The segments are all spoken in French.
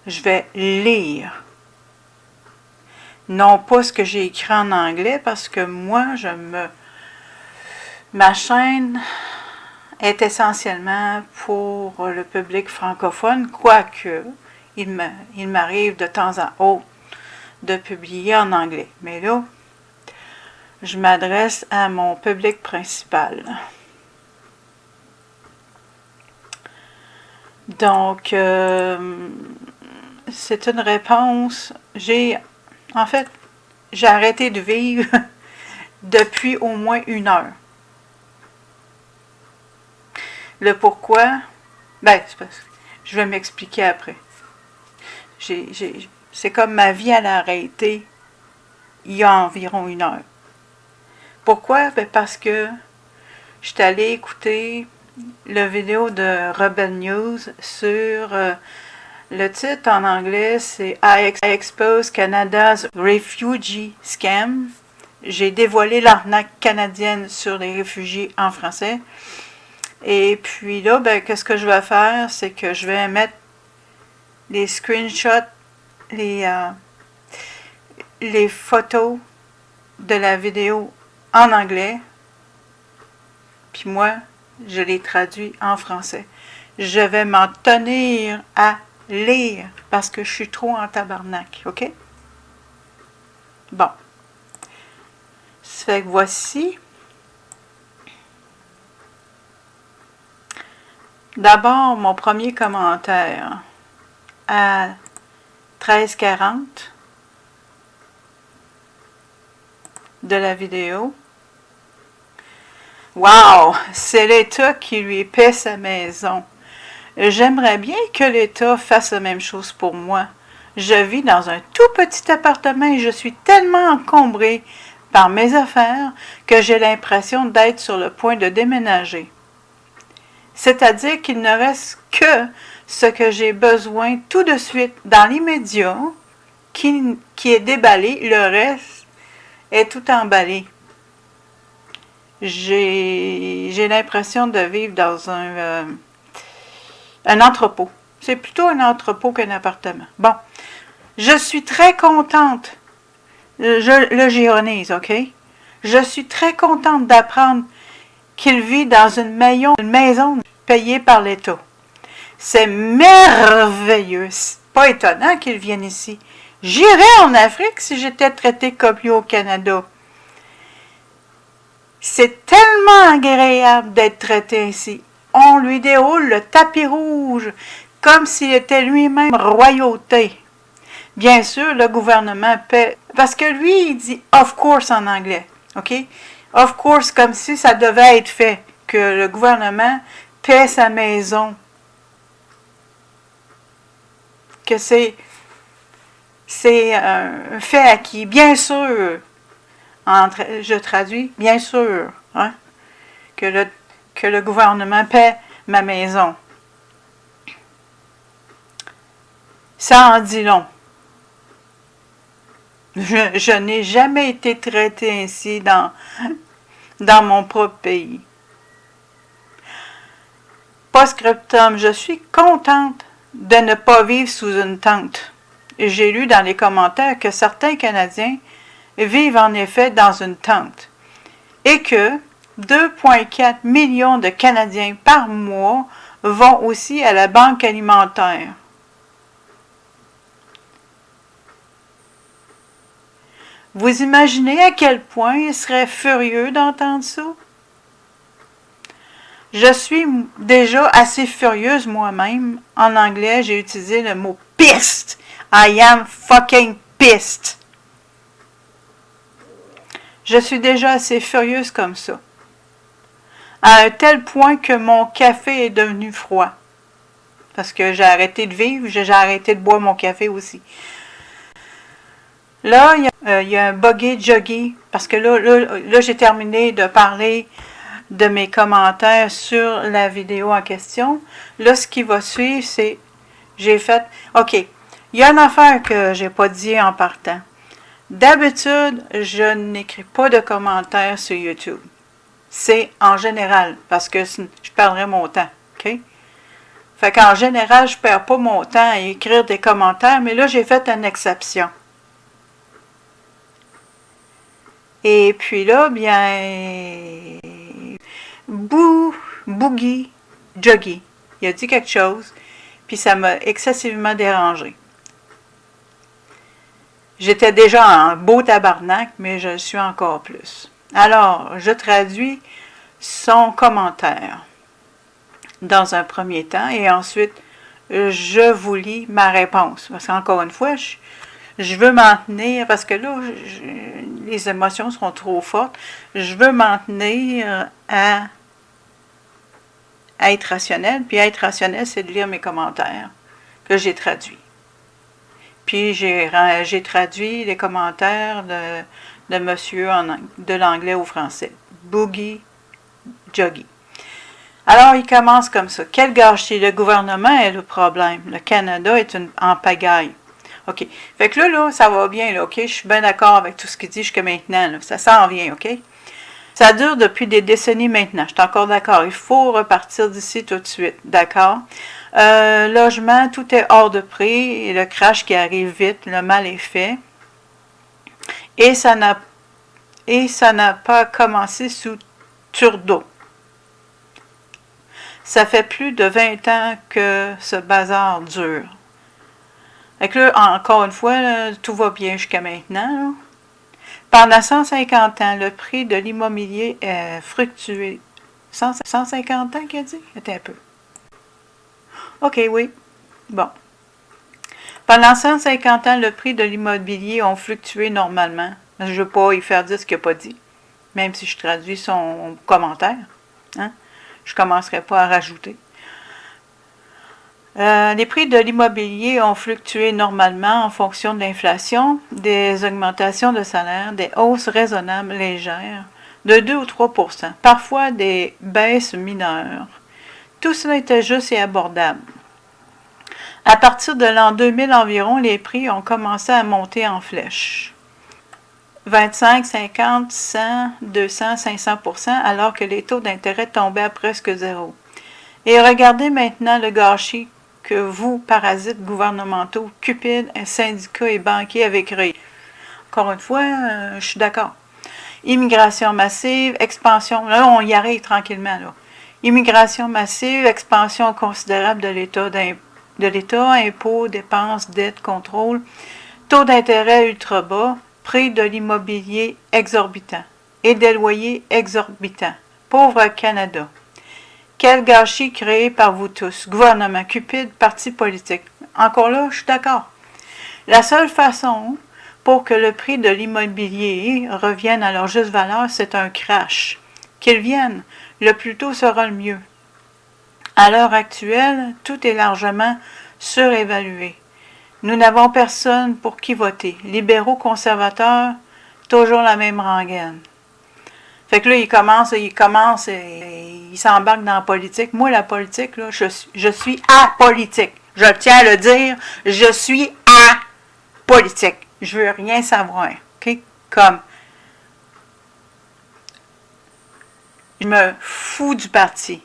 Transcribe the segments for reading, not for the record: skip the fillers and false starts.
Je vais lire. Non pas ce que j'ai écrit en anglais, parce que moi, ma chaîne est essentiellement pour le public francophone, quoique il m'arrive de temps à autre de publier en anglais. Mais là, je m'adresse à mon public principal. Donc, c'est une réponse. En fait, j'ai arrêté de vivre depuis au moins 1 heure. Le pourquoi, ben, je vais m'expliquer après. C'est comme ma vie, elle a arrêté il y a environ 1 heure. Pourquoi? Ben parce que je suis allée écouter la vidéo de Rebel News sur le titre en anglais, c'est I Expose Canada's Refugee Scam. J'ai dévoilé l'arnaque canadienne sur les réfugiés en français. Et puis là, ben, qu'est-ce que je vais faire? C'est que je vais mettre les screenshots, les photos de la vidéo en anglais. Puis moi, je les traduis en français. Je vais m'en tenir à lire parce que je suis trop en tabarnak, ok? Bon. Ça fait que voici. D'abord, mon premier commentaire à 13h40 de la vidéo. Wow! C'est l'État qui lui paie sa maison. J'aimerais bien que l'État fasse la même chose pour moi. Je vis dans un tout petit appartement et je suis tellement encombrée par mes affaires que j'ai l'impression d'être sur le point de déménager. C'est-à-dire qu'il ne reste que ce que j'ai besoin tout de suite, dans l'immédiat, qui est déballé. Le reste est tout emballé. J'ai l'impression de vivre dans un entrepôt. C'est plutôt un entrepôt qu'un appartement. Bon, je suis très contente. Je le j'ironise, ok? Je suis très contente d'apprendre qu'il vit dans une maison payée par l'État. C'est merveilleux. C'est pas étonnant qu'il vienne ici. J'irais en Afrique si j'étais traité comme lui au Canada. C'est tellement agréable d'être traité ainsi. On lui déroule le tapis rouge, comme s'il était lui-même royauté. Bien sûr, le gouvernement paie, parce que lui, il dit « of course » en anglais, ok? « Of course » comme si ça devait être fait, que le gouvernement paie sa maison. Que c'est un fait acquis. Bien sûr, je traduis, bien sûr, hein, que le gouvernement paie ma maison. Ça en dit long. Je n'ai jamais été traité ainsi dans mon propre pays. Post-scriptum, je suis contente de ne pas vivre sous une tente. J'ai lu dans les commentaires que certains Canadiens vivent en effet dans une tente et que 2,4 millions de Canadiens par mois vont aussi à la banque alimentaire. Vous imaginez à quel point ils seraient furieux d'entendre ça? Je suis déjà assez furieuse moi-même. En anglais, j'ai utilisé le mot pissed. I am fucking pissed. Je suis déjà assez furieuse comme ça. À un tel point que mon café est devenu froid. Parce que j'ai arrêté de vivre, j'ai arrêté de boire mon café aussi. Là, il y a un buggy juggy, parce que là j'ai terminé de parler de mes commentaires sur la vidéo en question. Là, ce qui va suivre, c'est, j'ai fait, ok, il y a une affaire que j'ai pas dit en partant. D'habitude, je n'écris pas de commentaires sur YouTube. C'est en général, parce que je perdrais mon temps, ok? Fait qu'en général, je perds pas mon temps à écrire des commentaires, mais là, j'ai fait une exception. Et puis là, bien, Boogie Joggy, il a dit quelque chose, puis ça m'a excessivement dérangé. J'étais déjà en beau tabarnak, mais je le suis encore plus. Alors, je traduis son commentaire dans un premier temps et ensuite, je vous lis ma réponse. Parce qu'encore une fois, je veux m'en tenir, parce que là, les émotions seront trop fortes. Je veux m'en tenir à être rationnel. Puis être rationnel, c'est de lire mes commentaires que j'ai traduits. Puis j'ai traduit les commentaires de monsieur de l'anglais au français. Boogie Joggy. Alors, il commence comme ça. Quel gâchis! Le gouvernement est le problème. Le Canada est en pagaille. OK. Fait que là, ça va bien, là, OK? Je suis bien d'accord avec tout ce qu'il dit jusqu'à maintenant, là. Ça s'en vient, OK? Ça dure depuis des décennies maintenant. Je suis encore d'accord. Il faut repartir d'ici tout de suite. D'accord? Logement, tout est hors de prix. Et le crash qui arrive vite, le mal est fait. Et ça n'a pas commencé sous Trudeau. Ça fait plus de 20 ans que ce bazar dure. Fait que là, encore une fois, là, tout va bien jusqu'à maintenant. Là. Pendant 150 ans, le prix de l'immobilier est fluctué. 150 ans qu'il a dit? Attends un peu. OK, oui. Bon. Pendant 150 ans, le prix de l'immobilier a fluctué normalement. Je ne veux pas y faire dire ce qu'il n'a pas dit, même si je traduis son commentaire. Hein? Je ne commencerai pas à rajouter. Les prix de l'immobilier ont fluctué normalement en fonction de l'inflation, des augmentations de salaire, des hausses raisonnables légères de 2 ou 3 %, parfois des baisses mineures. Tout cela était juste et abordable. À partir de l'an 2000 environ, les prix ont commencé à monter en flèche. 25, 50, 100, 200, 500 %, alors que les taux d'intérêt tombaient à presque zéro. Et regardez maintenant le gâchis que vous, parasites gouvernementaux, cupides, syndicats et banquiers avez créé. Encore une fois, je suis d'accord. Immigration massive, expansion, là on y arrive tranquillement. Là. Immigration massive, expansion considérable de l'État, impôts, dépenses, dettes, contrôle, taux d'intérêt ultra bas, prix de l'immobilier exorbitant et des loyers exorbitants. Pauvre Canada. Quel gâchis créé par vous tous, gouvernement cupide, partis politiques. Encore là, je suis d'accord. La seule façon pour que le prix de l'immobilier revienne à leur juste valeur, c'est un crash. Qu'il vienne, le plus tôt sera le mieux. À l'heure actuelle, tout est largement surévalué. Nous n'avons personne pour qui voter. Libéraux, conservateurs, toujours la même rengaine. Fait que là, il s'embarque dans la politique. Moi, la politique, là, je suis apolitique. Je tiens à le dire, je suis apolitique. Je veux rien savoir. OK? Comme, je me fous du parti.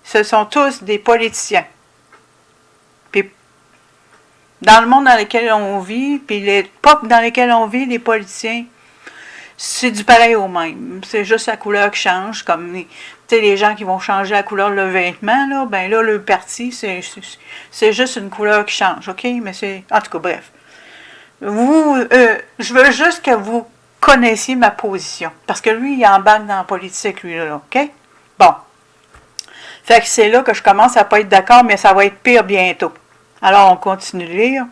Ce sont tous des politiciens. Puis, dans le monde dans lequel on vit, puis l'époque dans laquelle on vit, les politiciens, c'est du pareil au même. C'est juste la couleur qui change, comme les gens qui vont changer la couleur de leur vêtement, là, ben là, le parti, c'est juste une couleur qui change, OK? Mais c'est. En tout cas, bref. Je veux juste que vous connaissiez ma position. Parce que lui, il embarque dans la politique, lui, là, OK? Bon. Fait que c'est là que je commence à pas être d'accord, mais ça va être pire bientôt. Alors, on continue de lire.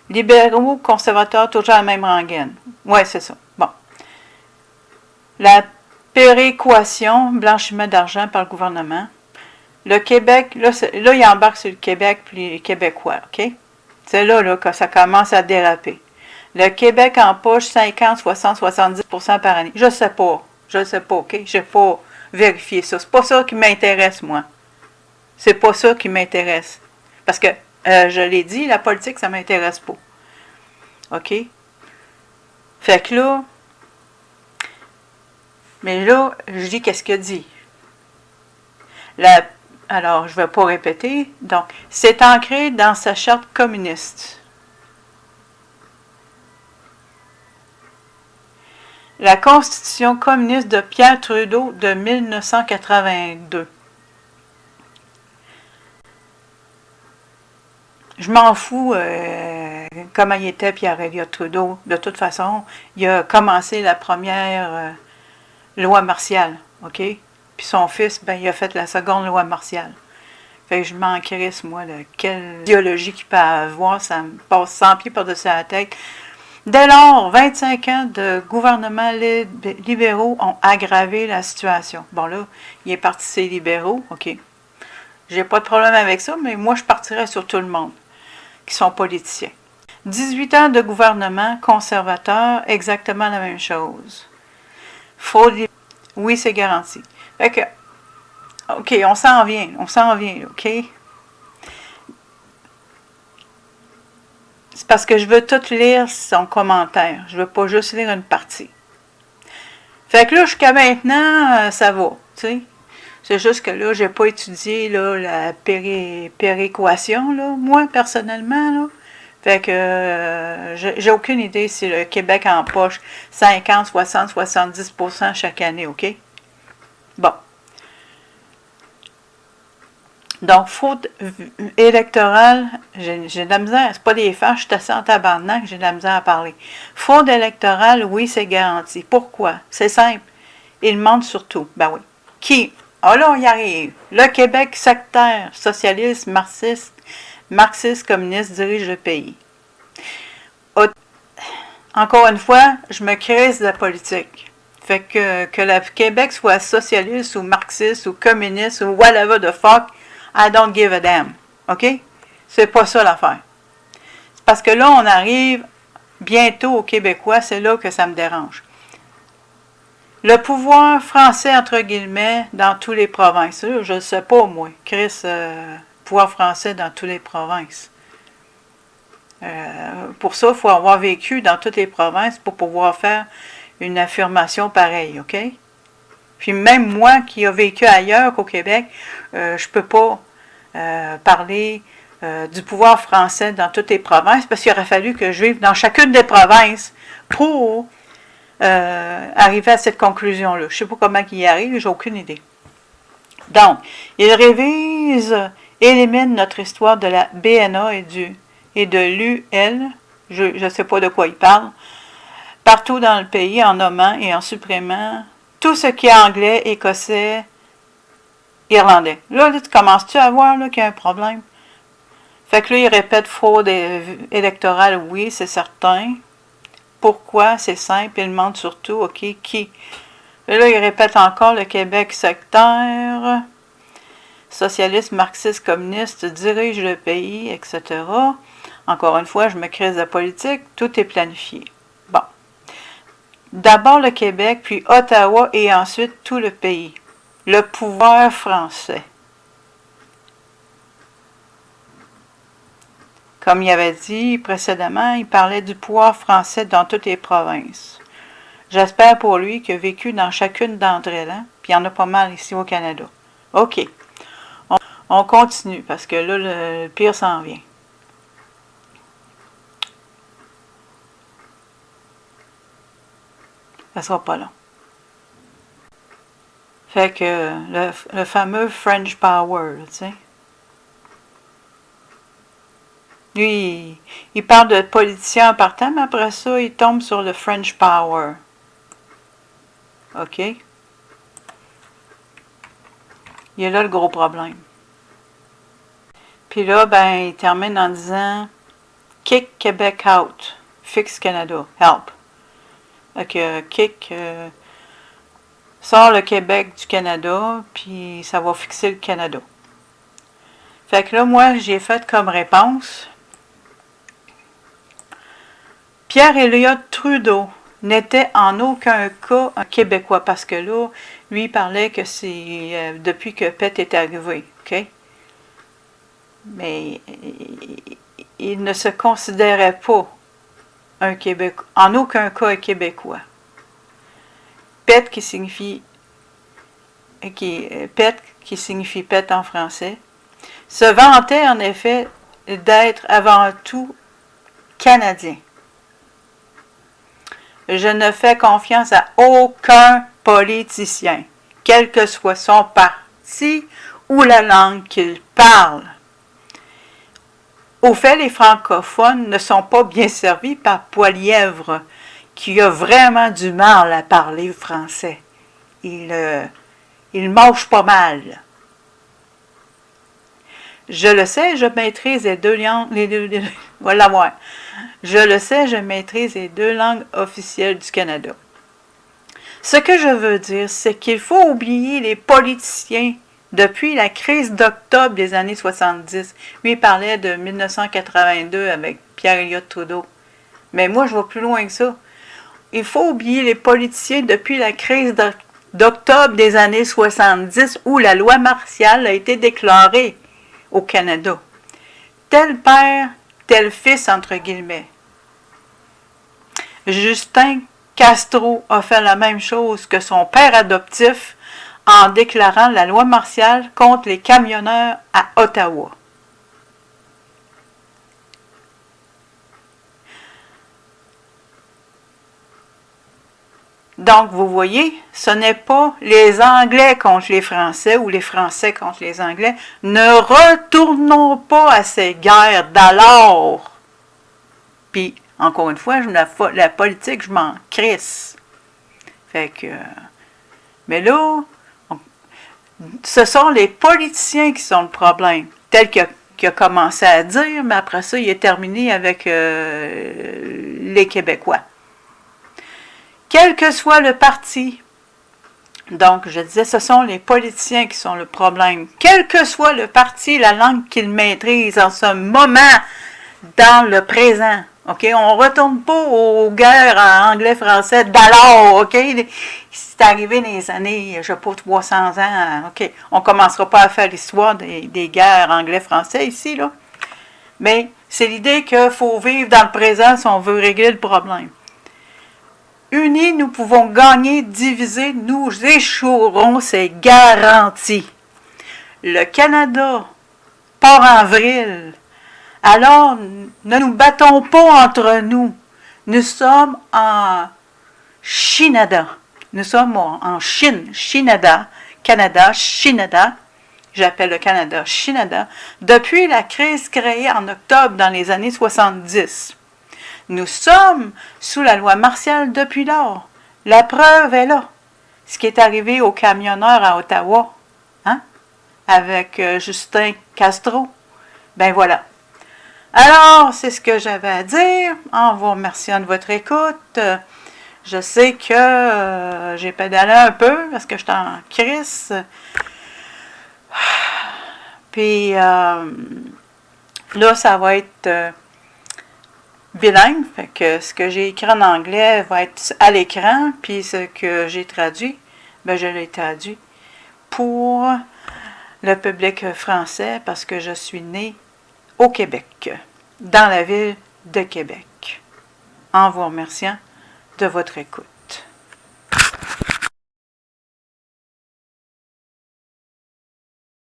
Libéraux, conservateurs, toujours la même rengaine. Ouais, c'est ça. Bon. La péréquation, blanchiment d'argent par le gouvernement. Le Québec, là il embarque sur le Québec puis les Québécois, OK? C'est là que ça commence à déraper. Le Québec empoche 50, 60, 70 % par année. Je sais pas, OK? Je n'ai pas vérifié ça. C'est pas ça qui m'intéresse, moi. C'est pas ça qui m'intéresse. Parce que, je l'ai dit, la politique, ça m'intéresse pas. OK? Fait que là, mais là, je dis qu'est-ce qu'il dit. Alors, je ne vais pas répéter. Donc, c'est ancré dans sa charte communiste. La Constitution communiste de Pierre Trudeau de 1982. Je m'en fous comment il était Pierre Elliott Trudeau. De toute façon, il a commencé la première loi martiale, OK? Puis son fils, ben, il a fait la seconde loi martiale. Fait que je m'en crisse, moi, de quelle idéologie qu'il peut avoir, ça me passe 100 pieds par-dessus la tête. Dès lors, 25 ans de gouvernements libéraux ont aggravé la situation. Bon là, il est parti ces libéraux, OK. J'ai pas de problème avec ça, mais moi, je partirais sur tout le monde qui sont politiciens. 18 ans de gouvernement conservateur, exactement la même chose. Fraude, oui, c'est garanti. Fait que, OK, on s'en vient, OK? C'est parce que je veux tout lire son commentaire. Je veux pas juste lire une partie. Fait que là, jusqu'à maintenant, ça va, tu sais. C'est juste que là, j'ai pas étudié là, la péréquation, là, moi, personnellement, là. Fait que j'ai aucune idée si le Québec empoche 50, 60, 70% chaque année, OK? Bon. Donc, fraude électorale, j'ai de la misère, c'est pas des faits, je suis assez en tabarnak, j'ai de la misère à parler. Fraude électorale, oui, c'est garanti. Pourquoi? C'est simple. Il ment surtout. Ben oui. Qui? Ah là, on y arrive. Le Québec sectaire, socialiste, marxiste, communiste dirige le pays. Encore une fois, je me crise de la politique. Fait que le Québec soit socialiste ou marxiste ou communiste ou whatever the fuck, I don't give a damn. OK? C'est pas ça l'affaire. C'est parce que là, on arrive bientôt aux Québécois, c'est là que ça me dérange. Le pouvoir français, entre guillemets, dans toutes les provinces. Je ne sais pas, moi. Chris, pouvoir français dans toutes les provinces. Pour ça, il faut avoir vécu dans toutes les provinces pour pouvoir faire une affirmation pareille, OK? Puis même moi qui ai vécu ailleurs qu'au Québec, je peux pas parler du pouvoir français dans toutes les provinces parce qu'il aurait fallu que je vive dans chacune des provinces pour arriver à cette conclusion-là. Je ne sais pas comment il y arrive, j'ai aucune idée. Donc, il élimine notre histoire de la BNA et de l'UL, je ne sais pas de quoi il parle, partout dans le pays en nommant et en supprimant tout ce qui est anglais, écossais, irlandais. Là, tu commences-tu à voir qu'il y a un problème? Fait que là, il répète fraude électorale, oui, c'est certain. Pourquoi? C'est simple, il demande surtout, OK, qui? Et là, il répète encore le Québec sectaire, socialiste, marxiste, communiste, dirige le pays, etc. Encore une fois, je me crise de politique, tout est planifié. Bon. D'abord le Québec, puis Ottawa et ensuite tout le pays. Le pouvoir français. Comme il avait dit précédemment, il parlait du pouvoir français dans toutes les provinces. J'espère pour lui qu'il a vécu dans chacune d'entre elles, hein? Puis il y en a pas mal ici au Canada. OK. On continue, parce que là, le pire s'en vient. Ça sera pas long. Fait que le fameux French Power, tu sais. Lui, il parle de politicien en partant, mais après ça, il tombe sur le French Power. OK? Il y a là le gros problème. Puis là, ben, il termine en disant « Kick Québec out. Fix Canada. Help. » Donc, kick... sort le Québec du Canada, puis ça va fixer le Canada. Fait que là, moi, j'ai fait comme réponse. Pierre Elliott Trudeau n'était en aucun cas un Québécois, parce que là, lui, il parlait que c'est depuis que Pett est arrivé, OK? Mais il ne se considérait pas un Québécois, en aucun cas un Québécois. Pett qui signifie Pett qui signifie pète en français, se vantait en effet d'être avant tout Canadien. Je ne fais confiance à aucun politicien, quel que soit son parti ou la langue qu'il parle. Au fait, les francophones ne sont pas bien servis par Poilièvre, qui a vraiment du mal à parler français. Il mange pas mal. Je le sais, je maîtrise les deux langues. Voilà, ouais. Je le sais, je maîtrise les deux langues officielles du Canada. Ce que je veux dire, c'est qu'il faut oublier les politiciens depuis la crise d'octobre des années 70. Lui, il parlait de 1982 avec Pierre Elliott Trudeau. Mais moi, je vais plus loin que ça. Il faut oublier les politiciens depuis la crise d'octobre des années 70 où la loi martiale a été déclarée au Canada. Tel père, tel fils, entre guillemets. Justin Castro a fait la même chose que son père adoptif en déclarant la loi martiale contre les camionneurs à Ottawa. Donc, vous voyez, ce n'est pas les Anglais contre les Français ou les Français contre les Anglais. Ne retournons pas à ces guerres d'alors. Puis, encore une fois, la politique, je m'en crisse. Fait que... Mais là, ce sont les politiciens qui sont le problème. Tel qu'il a commencé à dire, mais après ça, il est terminé avec les Québécois. Quel que soit le parti, donc je disais, ce sont les politiciens qui sont le problème. Quel que soit le parti, la langue qu'ils maîtrisent en ce moment, dans le présent. OK? On ne retourne pas aux guerres en anglais-français d'alors. OK? C'est arrivé dans les années, je ne sais pas, 300 ans. OK? On ne commencera pas à faire l'histoire des guerres anglais-français ici, là. Mais c'est l'idée qu'il faut vivre dans le présent si on veut régler le problème. Unis, nous pouvons gagner, diviser, nous échouerons, c'est garanti. Le Canada part en vrille. Alors, ne nous battons pas entre nous. Nous sommes en Chinada. Nous sommes en Chine, Chinada, Canada, Chinada. J'appelle le Canada Chinada. Depuis la crise créée en octobre dans les années 70. Nous sommes sous la loi martiale depuis lors. La preuve est là. Ce qui est arrivé aux camionneurs à Ottawa, hein, avec Justin Castro, ben voilà. Alors, c'est ce que j'avais à dire. En vous remerciant de votre écoute. Je sais que j'ai pédalé un peu parce que je suis en crise. Puis là, ça va être bilingue. Fait que ce que j'ai écrit en anglais va être à l'écran. Puis ce que j'ai traduit, ben je l'ai traduit pour le public français parce que je suis née au Québec, dans la ville de Québec. En vous remerciant de votre écoute.